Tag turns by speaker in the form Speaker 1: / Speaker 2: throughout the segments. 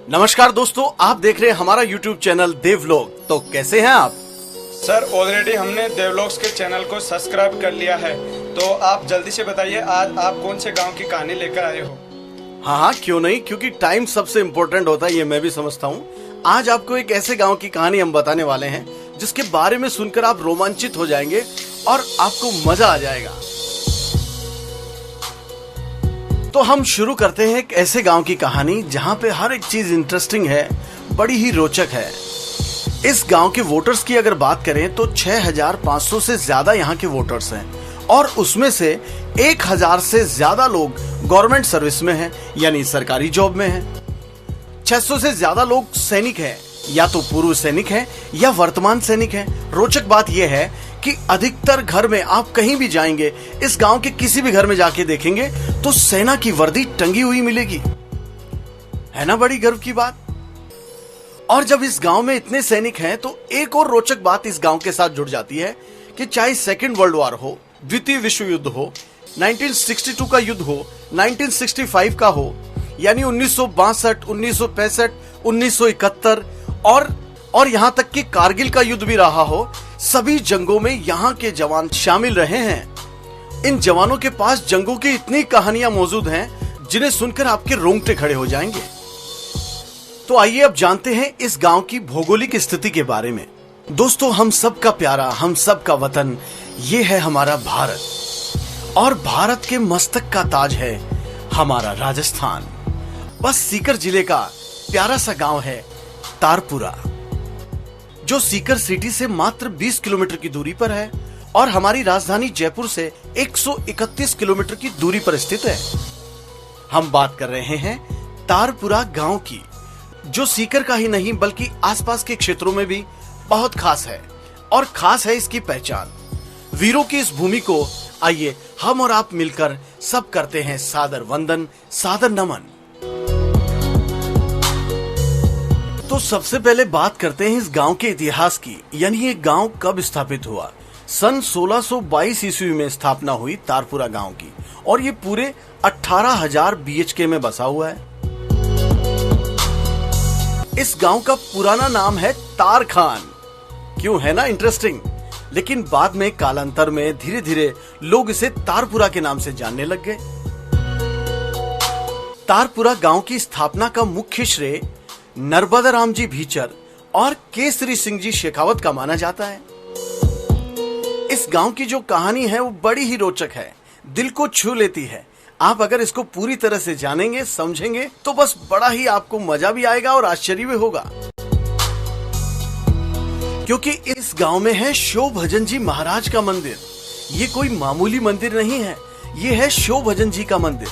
Speaker 1: नमस्कार दोस्तों, आप देख रहे हैं हमारा YouTube चैनल देवलोग। तो कैसे हैं आप?
Speaker 2: सर ऑलरेडी हमने देवलोग्स के चैनल को सब्सक्राइब कर लिया है, तो आप जल्दी से बताइए आज आप कौन से गांव की कहानी लेकर आए हो।
Speaker 1: हाँ, क्यों नहीं, क्योंकि टाइम सबसे इम्पोर्टेंट होता है, ये मैं भी समझता हूँ। आज आपको एक ऐसे गांव की कहानी हम बताने वाले हैं जिसके बारे में सुनकर आप रोमांचित हो जाएंगे और आपको मजा आ जाएगा। तो हम शुरू करते हैं एक ऐसे गांव की कहानी जहां पे हर एक चीज इंटरेस्टिंग है, बड़ी ही रोचक है। इस गांव के वोटर्स की अगर बात करें तो 6500 से ज्यादा यहाँ के वोटर्स हैं और उसमें से 1000 से ज्यादा लोग गवर्नमेंट सर्विस में हैं, यानी सरकारी जॉब में हैं। 600 से ज्यादा लोग सैनिक हैं, या तो पूर्व सैनिक हैं या वर्तमान सैनिक हैं। रोचक बात यह है कि अधिकतर घर में आप कहीं भी जाएंगे, इस गांव के किसी भी घर में जाके देखेंगे तो सेना की वर्दी टंगी हुई मिलेगी। है ना बड़ी गर्व की बात। और जब इस गांव में इतने सैनिक हैं तो एक और रोचक बात इस गांव के साथ जुड़ जाती है कि चाहे सेकेंड वर्ल्ड वॉर हो, द्वितीय विश्व युद्ध हो, 1962 का युद्ध हो, 1965 का हो, यानी 1962, 1965, 1971 और यहां तक कि कारगिल का युद्ध भी रहा हो, सभी जंगों में यहाँ के जवान शामिल रहे हैं। इन जवानों के पास जंगों की इतनी कहानियां मौजूद हैं जिन्हें सुनकर आपके रोंगटे खड़े हो जाएंगे। तो आइए अब जानते हैं इस गांव की भौगोलिक स्थिति के बारे में। दोस्तों, हम सबका प्यारा, हम सबका वतन, ये है हमारा भारत। और भारत के मस्तक का ताज है हमारा राजस्थान। बस सीकर जिले का प्यारा सा गांव है तारपुरा, जो सीकर सिटी से मात्र 20 किलोमीटर की दूरी पर है और हमारी राजधानी जयपुर से 131 किलोमीटर की दूरी पर स्थित है। हम बात कर रहे हैं तारपुरा गांव की, जो सीकर का ही नहीं बल्कि आसपास के क्षेत्रों में भी बहुत खास है। और खास है इसकी पहचान। वीरों की इस भूमि को आइए हम और आप मिलकर सब करते हैं सादर वंदन, सादर नमन। तो सबसे पहले बात करते हैं इस गांव के इतिहास की, यानी ये गांव कब स्थापित हुआ। सन 1622 ईस्वी में स्थापना हुई तारपुरा गांव की और ये पूरे 18,000 BHK में बसा हुआ है। इस गांव का पुराना नाम है तार खान। क्यों, है ना इंटरेस्टिंग। लेकिन बाद में कालांतर में धीरे धीरे लोग इसे तारपुरा के नाम से जानने लग गए। तारपुरा गांव की स्थापना का मुख्य श्रेय नर्मदा राम जी भीचर और केसरी सिंह जी शेखावत का माना जाता है। इस गांव की जो कहानी है वो बड़ी ही रोचक है, दिल को छू लेती है। आप अगर इसको पूरी तरह से जानेंगे, समझेंगे तो बस बड़ा ही आपको मजा भी आएगा और आश्चर्य भी होगा। क्योंकि इस गांव में है शो भजन जी महाराज का मंदिर। ये कोई मामूली मंदिर नहीं है, ये है शो भजन जी का मंदिर।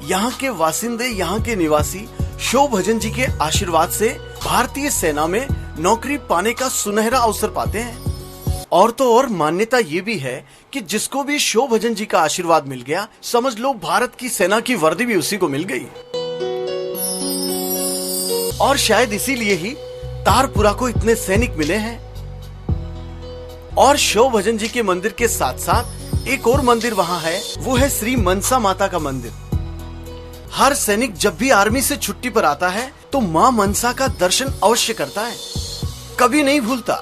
Speaker 1: यहाँ के वासिंदे, यहाँ के निवासी शो भजन जी के आशीर्वाद से भारतीय सेना में नौकरी पाने का सुनहरा अवसर पाते हैं। और तो और मान्यता ये भी है कि जिसको भी शो भजन जी का आशीर्वाद मिल गया, समझ लो भारत की सेना की वर्दी भी उसी को मिल गई। और शायद इसीलिए ही तारपुरा को इतने सैनिक मिले हैं। और शो भजन जी के मंदिर के साथ साथ एक और मंदिर वहां है, वो है श्री मनसा माता का मंदिर। हर सैनिक जब भी आर्मी से छुट्टी पर आता है तो मां मनसा का दर्शन अवश्य करता है, कभी नहीं भूलता।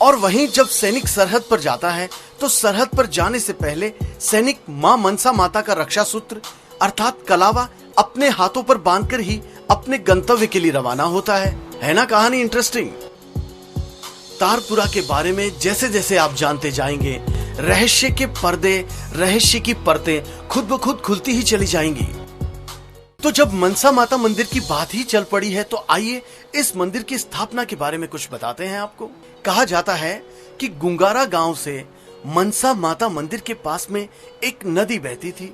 Speaker 1: और वहीं जब सैनिक सरहद पर जाता है तो सरहद पर जाने से पहले सैनिक मां मनसा माता का रक्षा सूत्र अर्थात कलावा अपने हाथों पर बांधकर ही अपने गंतव्य के लिए रवाना होता है। है ना कहानी इंटरेस्टिंग। तारपुरा के बारे में जैसे जैसे आप जानते जाएंगे, रहस्य के पर्दे, रहस्य की परतें खुद ब खुद खुलती ही चली जाएंगी। तो जब मनसा माता मंदिर की बात ही चल पड़ी है तो आइए इस मंदिर की स्थापना के बारे में कुछ बताते हैं आपको। कहा जाता है कि गुंगारा गांव से मनसा माता मंदिर के पास में एक नदी बहती थी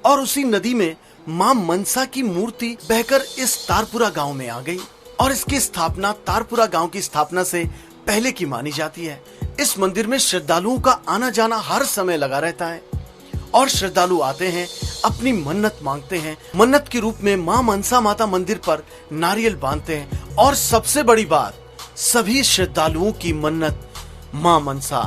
Speaker 1: और उसी नदी में मां मनसा की मूर्ति बहकर इस तारपुरा गांव में आ गई। और इसकी स्थापना तारपुरा गांव की स्थापना से पहले की मानी जाती है। इस मंदिर में श्रद्धालुओं का आना जाना हर समय लगा रहता है और श्रद्धालु आते हैं, अपनी मन्नत मांगते हैं। मन्नत के रूप में मां मनसा माता मंदिर पर नारियल बांधते हैं और सबसे बड़ी बात, सभी श्रद्धालुओं की मन्नत मां मनसा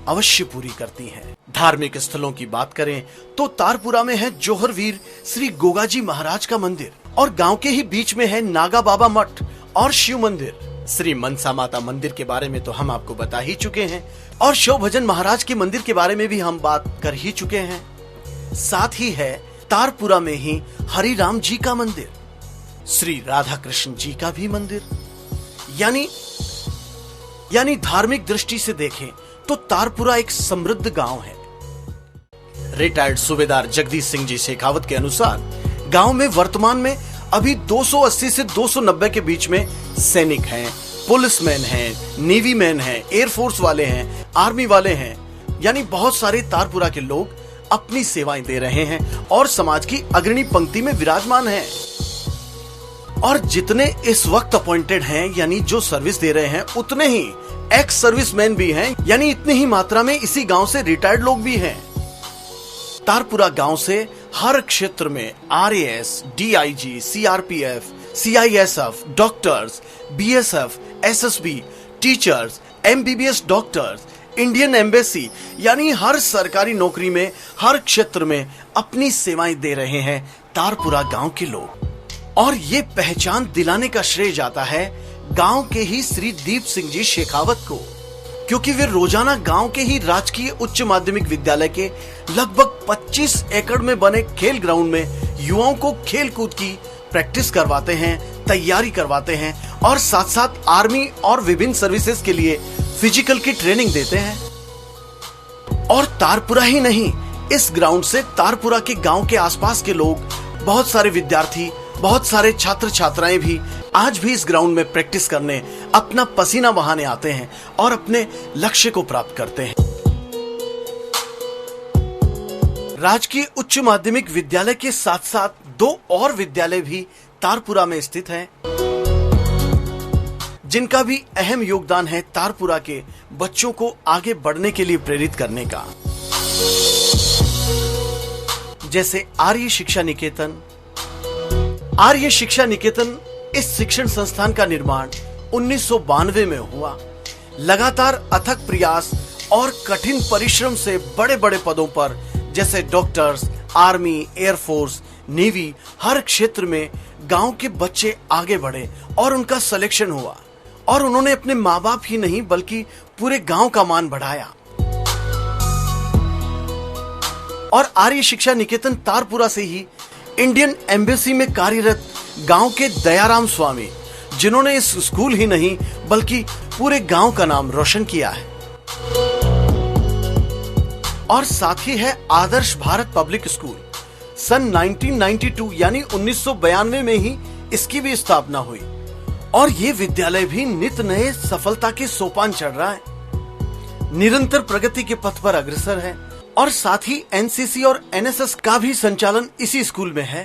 Speaker 1: अवश्य पूरी करती हैं। धार्मिक स्थलों की बात करें तो तारपुरा में है जौहर वीर श्री गोगाजी महाराज का मंदिर। और गांव के ही बीच में है नागा बाबा मठ और शिव मंदिर। श्री मनसा माता मंदिर के बारे में तो हम आपको बता ही चुके हैं और शिव भजन महाराज के मंदिर के बारे में भी हम बात कर ही चुके हैं। साथ ही है तारपुरा में ही हरि राम जी का मंदिर, श्री राधा कृष्ण जी का भी मंदिर। यानी धार्मिक दृष्टि से देखें तो तारपुरा एक समृद्ध गांव है। रिटायर्ड सूबेदार जगदीश सिंह जी शेखावत के अनुसार गांव में वर्तमान में अभी 280 से 290 के बीच में सैनिक हैं, पुलिसमैन हैं, नेवी मैन हैं, एयरफोर्स वाले हैं, आर्मी वाले हैं। यानी बहुत सारे तारपुरा के लोग अपनी सेवाएं दे रहे हैं और समाज की अग्रणी पंक्ति में विराजमान हैं। और जितने इस वक्त अपॉइंटेड हैं यानी जो सर्विस दे रहे हैं, उतने ही एक्स सर्विसमैन भी हैं, यानी इतनी ही मात्रा में इसी गांव से रिटायर्ड लोग भी हैं। तारपुरा गांव से हर क्षेत्र में RAS, DIG, CRPF, CISF, doctors, BSF, SSB, teachers, MBBS doctors, Indian embassy यानी हर सरकारी नौकरी में हर क्षेत्र में अपनी सेवाएं दे रहे हैं तारपुरा गांव के लोग। और ये पहचान दिलाने का श्रेय जाता है गांव के ही श्री दीप सिंह जी शेखावत को, क्योंकि वे रोजाना गांव के ही राजकीय उच्च माध्यमिक विद्यालय के लगभग 25 एकड़ में बने खेल ग्राउंड में युवाओं को खेल कूद की प्रैक्टिस करवाते हैं, तैयारी करवाते हैं और साथ साथ आर्मी और विभिन्न सर्विसेज के लिए फिजिकल की ट्रेनिंग देते हैं। और तारपुरा ही नहीं, इस ग्राउंड से तारपुरा के गांव के आसपास के लोग, बहुत सारे विद्यार्थी, बहुत सारे छात्र छात्राएं भी आज भी इस ग्राउंड में प्रैक्टिस करने, अपना पसीना बहाने आते हैं और अपने लक्ष्य को प्राप्त करते हैं। राजकीय उच्च माध्यमिक विद्यालय के साथ साथ 2 और विद्यालय भी तारपुरा में स्थित हैं, जिनका भी अहम योगदान है तारपुरा के बच्चों को आगे बढ़ने के लिए प्रेरित करने का। जैसे आर्य शिक्षा निकेतन। आर्य शिक्षा निकेतन इस शिक्षण संस्थान का निर्माण 1992 में हुआ। लगातार अथक प्रयास और कठिन परिश्रम से बड़े बड़े पदों पर जैसे डॉक्टर्स, आर्मी, एयरफोर्स, नेवी, हर क्षेत्र में गांव के बच्चे आगे बढ़े और उनका सिलेक्शन हुआ और उन्होंने अपने माँ बाप ही नहीं बल्कि पूरे गांव का मान बढ़ाया। और आर्य शिक्षा निकेतन तारपुरा से ही इंडियन एम्बेसी में कार्यरत गांव के दयाराम स्वामी, जिन्होंने इस स्कूल ही नहीं बल्कि पूरे गांव का नाम रोशन किया है। और साथ ही है आदर्श भारत पब्लिक स्कूल। सन 1992 यानी 1992 में ही इसकी भी स्थापना हुई और ये विद्यालय भी नित नए सफलता के सोपान चढ़ रहा है, निरंतर प्रगति के पथ पर अग्रसर है। और साथ ही NCC और NSS का भी संचालन इसी स्कूल में है।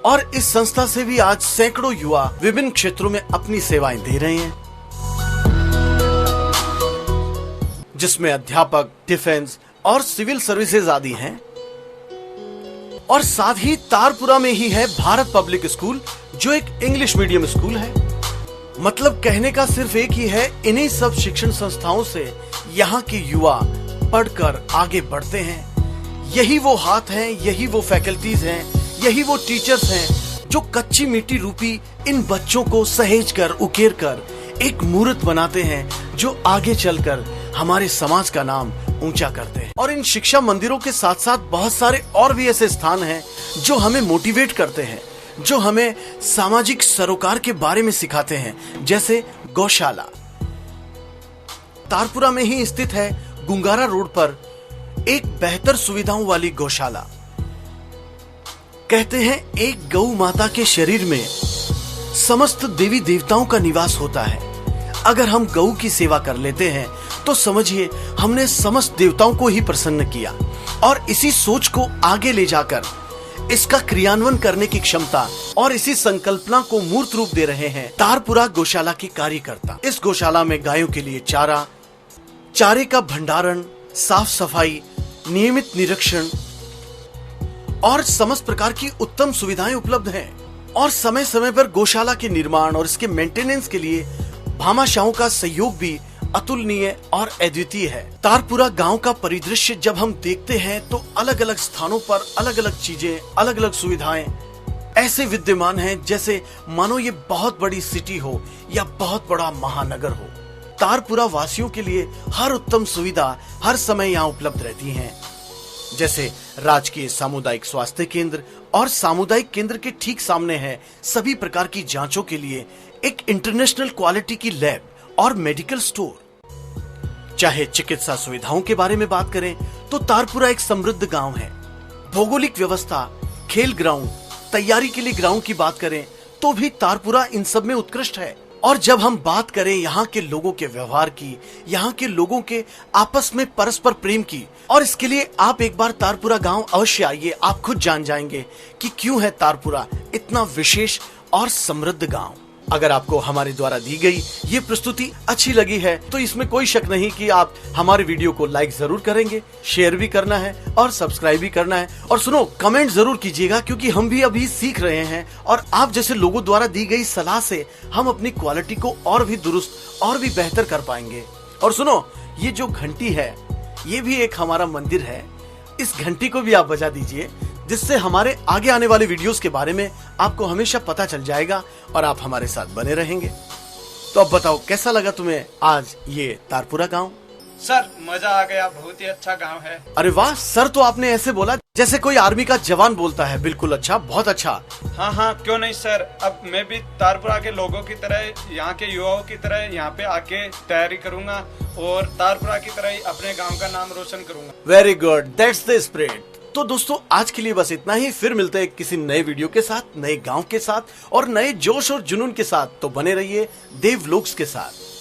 Speaker 1: और इस संस्था से भी आज सैकड़ों युवा विभिन्न क्षेत्रों में अपनी सेवाएं दे रहे हैं, जिसमें अध्यापक, डिफेंस और सिविल सर्विसेज आदि हैं। और साथ ही तारपुरा में ही है भारत पब्लिक स्कूल, जो एक इंग्लिश मीडियम स्कूल है। मतलब कहने का सिर्फ एक ही है, इन्हीं सब शिक्षण संस्थाओं से यहाँ के युवा पढ़कर आगे बढ़ते हैं। यही वो हाथ हैं, यही वो फैकल्टीज हैं, यही वो टीचर्स हैं जो कच्ची मिट्टी रूपी इन बच्चों को सहेज कर, उकेर कर एक मूर्त बनाते हैं जो आगे चलकर हमारे समाज का नाम ऊंचा करते हैं। और इन शिक्षा मंदिरों के साथ साथ बहुत सारे और भी ऐसे स्थान हैं जो हमें मोटिवेट करते हैं, जो हमें सामाजिक सरोकार के बारे में सिखाते हैं। जैसे गौशाला तारपुरा में ही स्थित है, गुंगारा रोड पर एक बेहतर सुविधाओं वाली गौशाला। कहते हैं एक गौ माता के शरीर में समस्त देवी देवताओं का निवास होता है। अगर हम गौ की सेवा कर लेते हैं तो समझिए हमने समस्त देवताओं को ही प्रसन्न किया। और इसी सोच को आगे ले जाकर इसका क्रियान्वयन करने की क्षमता और इसी संकल्पना को मूर्त रूप दे रहे हैं तारपुरा गौशाला के कार्यकर्ता। इस गौशाला में गायों के लिए चारा, चारे का भंडारण, साफ सफाई, नियमित निरीक्षण और समस्त प्रकार की उत्तम सुविधाएं उपलब्ध हैं। और समय समय पर गौशाला के निर्माण और इसके मेंटेनेंस के लिए भामाशाहों का सहयोग भी अतुलनीय और अद्वितीय है। तारपुरा गांव का परिदृश्य जब हम देखते हैं तो अलग अलग स्थानों पर अलग अलग चीजें, अलग अलग सुविधाएं ऐसे विद्यमान हैं जैसे मानो ये बहुत बड़ी सिटी हो या बहुत बड़ा महानगर हो। तारपुरा वासियों के लिए हर उत्तम सुविधा हर समय यहाँ उपलब्ध रहती हैं, जैसे राजकीय सामुदायिक स्वास्थ्य केंद्र और सामुदायिक केंद्र के ठीक सामने है सभी प्रकार की जांचों के लिए एक इंटरनेशनल क्वालिटी की लैब और मेडिकल स्टोर। चाहे चिकित्सा सुविधाओं के बारे में बात करें तो तारपुरा एक समृद्ध गांव है। भौगोलिक व्यवस्था, खेल ग्राउंड, तैयारी के लिए ग्राउंड की बात करें तो भी तारपुरा इन सब में उत्कृष्ट है। और जब हम बात करें यहाँ के लोगों के व्यवहार की, यहाँ के लोगों के आपस में परस्पर प्रेम की, और इसके लिए आप एक बार तारपुरा गांव अवश्य आइए, आप खुद जान जाएंगे कि क्यों है तारपुरा इतना विशेष और समृद्ध गांव। अगर आपको हमारे द्वारा दी गई ये प्रस्तुति अच्छी लगी है तो इसमें कोई शक नहीं कि आप हमारे वीडियो को लाइक जरूर करेंगे, शेयर भी करना है और सब्सक्राइब भी करना है। और सुनो, कमेंट जरूर कीजिएगा क्योंकि हम भी अभी सीख रहे हैं और आप जैसे लोगों द्वारा दी गई सलाह से हम अपनी क्वालिटी को और भी दुरुस्त और भी बेहतर कर पाएंगे। और सुनो, ये जो घंटी है ये भी एक हमारा मंदिर है, इस घंटी को भी आप बजा दीजिए जिससे हमारे आगे आने वाले वीडियोस के बारे में आपको हमेशा पता चल जाएगा और आप हमारे साथ बने रहेंगे। तो अब बताओ कैसा लगा तुम्हें आज ये तारपुरा गांव?
Speaker 2: सर मजा आ गया, बहुत ही अच्छा गांव है।
Speaker 1: अरे वाह सर, तो आपने ऐसे बोला जैसे कोई आर्मी का जवान बोलता है। बिल्कुल अच्छा, बहुत अच्छा।
Speaker 2: हाँ, क्यों नहीं सर। अब मैं भी तारपुरा के लोगों की तरह, यहाँ के युवाओं की तरह यहाँ पे आके तैयारी करूंगा और तारपुरा की तरह ही अपने गांव का नाम रोशन करूंगा।
Speaker 1: Very good, that's the spirit. तो दोस्तों आज के लिए बस इतना ही। फिर मिलते हैं किसी नए वीडियो के साथ, नए गांव के साथ और नए जोश और जुनून के साथ। तो बने रहिए देव व्लॉग्स के साथ।